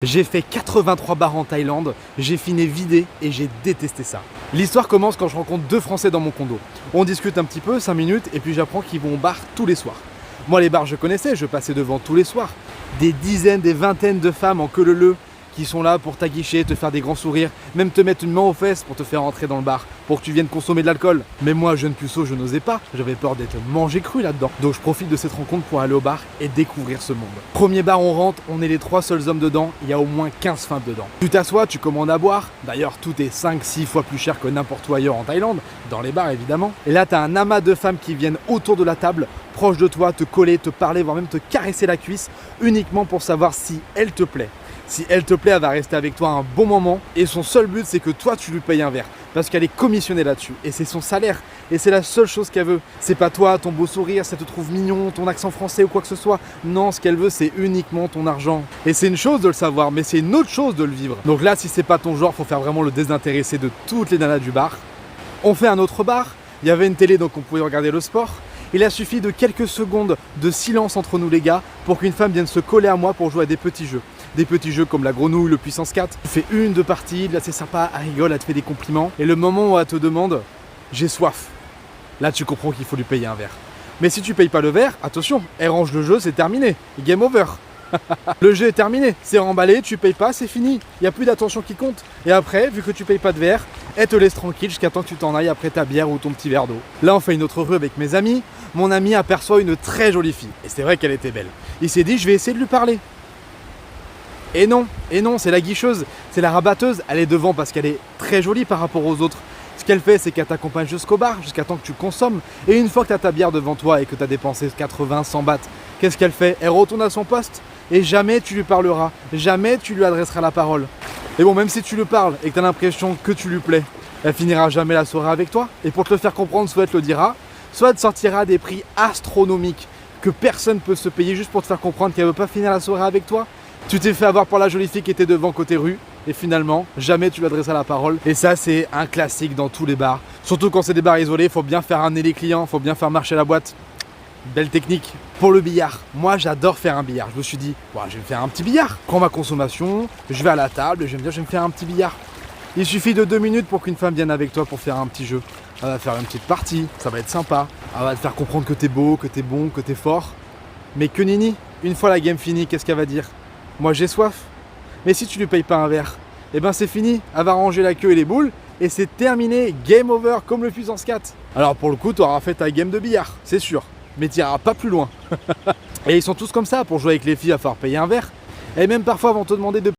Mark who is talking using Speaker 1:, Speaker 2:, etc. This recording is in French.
Speaker 1: J'ai fait 83 bars en Thaïlande, j'ai fini vidé et j'ai détesté ça. L'histoire commence quand je rencontre deux Français dans mon condo. On discute un petit peu, 5 minutes, et puis j'apprends qu'ils vont au bar tous les soirs. Moi les bars je connaissais, je passais devant tous les soirs. Des dizaines, des vingtaines de femmes en queue leu qui sont là pour t'aguicher, te faire des grands sourires, même te mettre une main aux fesses pour te faire entrer dans le bar, pour que tu viennes consommer de l'alcool. Mais moi, jeune puceau, je n'osais pas, j'avais peur d'être mangé cru là-dedans. Donc je profite de cette rencontre pour aller au bar et découvrir ce monde. Premier bar, on rentre, on est les 3 seuls hommes dedans, il y a au moins 15 femmes dedans. Tu t'assois, tu commandes à boire, d'ailleurs tout est 5-6 fois plus cher que n'importe où ailleurs en Thaïlande, dans les bars évidemment. Et là, t'as un amas de femmes qui viennent autour de la table, proche de toi, te coller, te parler, voire même te caresser la cuisse, uniquement pour savoir si elle te plaît. Si elle te plaît, elle va rester avec toi un bon moment et son seul but c'est que toi tu lui payes un verre parce qu'elle est commissionnée là-dessus et c'est son salaire et c'est la seule chose qu'elle veut. C'est pas toi, ton beau sourire, ça te trouve mignon, ton accent français ou quoi que ce soit. Non, ce qu'elle veut c'est uniquement ton argent. Et c'est une chose de le savoir mais c'est une autre chose de le vivre. Donc là si c'est pas ton genre, faut faire vraiment le désintéressé de toutes les nanas du bar. On fait un autre bar, il y avait une télé donc on pouvait regarder le sport. Il a suffi de quelques secondes de silence entre nous les gars pour qu'une femme vienne se coller à moi pour jouer à des petits jeux. Des petits jeux comme la grenouille, le puissance 4. Tu fais 1-2 parties, là c'est sympa, elle rigole, elle te fait des compliments. Et le moment où elle te demande « j'ai soif », là tu comprends qu'il faut lui payer un verre. Mais si tu payes pas le verre, attention, elle range le jeu, c'est terminé. Game over. Le jeu est terminé, c'est remballé, tu payes pas, c'est fini. Il n'y a plus d'attention qui compte. Et après, vu que tu payes pas de verre, elle te laisse tranquille jusqu'à temps que tu t'en ailles après ta bière ou ton petit verre d'eau. Là, on fait une autre rue avec mes amis. Mon ami aperçoit une très jolie fille. Et c'est vrai qu'elle était belle. Il s'est dit, je vais essayer de lui parler. Et non, c'est la guicheuse, c'est la rabatteuse. Elle est devant parce qu'elle est très jolie par rapport aux autres. Ce qu'elle fait, c'est qu'elle t'accompagne jusqu'au bar, jusqu'à temps que tu consommes. Et une fois que tu as ta bière devant toi et que tu as dépensé 80, 100 bahts, qu'est-ce qu'elle fait? Elle retourne à son poste et jamais tu lui parleras, jamais tu lui adresseras la parole. Et bon, même si tu lui parles et que tu as l'impression que tu lui plais, elle finira jamais la soirée avec toi. Et pour te le faire comprendre, soit elle te le dira, soit elle te sortira des prix astronomiques que personne ne peut se payer juste pour te faire comprendre qu'elle ne veut pas finir la soirée avec toi. Tu t'es fait avoir par la jolie fille qui était devant côté rue et finalement, jamais tu lui adresseras la parole. Et ça, c'est un classique dans tous les bars. Surtout quand c'est des bars isolés, il faut bien faire amener les clients, il faut bien faire marcher la boîte. Belle technique. Pour le billard, moi j'adore faire un billard. Je me suis dit, je vais me faire un petit billard. Prends ma consommation, je vais à la table, je vais me faire un petit billard. Il suffit de 2 minutes pour qu'une femme vienne avec toi pour faire un petit jeu. Elle va faire une petite partie, ça va être sympa. Elle va te faire comprendre que t'es beau, que t'es bon, que t'es fort. Mais que nini, une fois la game finie, qu'est-ce qu'elle va dire? Moi j'ai soif. Mais si tu lui payes pas un verre, eh ben c'est fini. Elle va ranger la queue et les boules et c'est terminé. Game over comme le puissance 4. Alors pour le coup, tu auras fait ta game de billard, c'est sûr. Mais tu iras pas plus loin. Et ils sont tous comme ça, pour jouer avec les filles, à falloir payer un verre. Et même parfois vont te demander de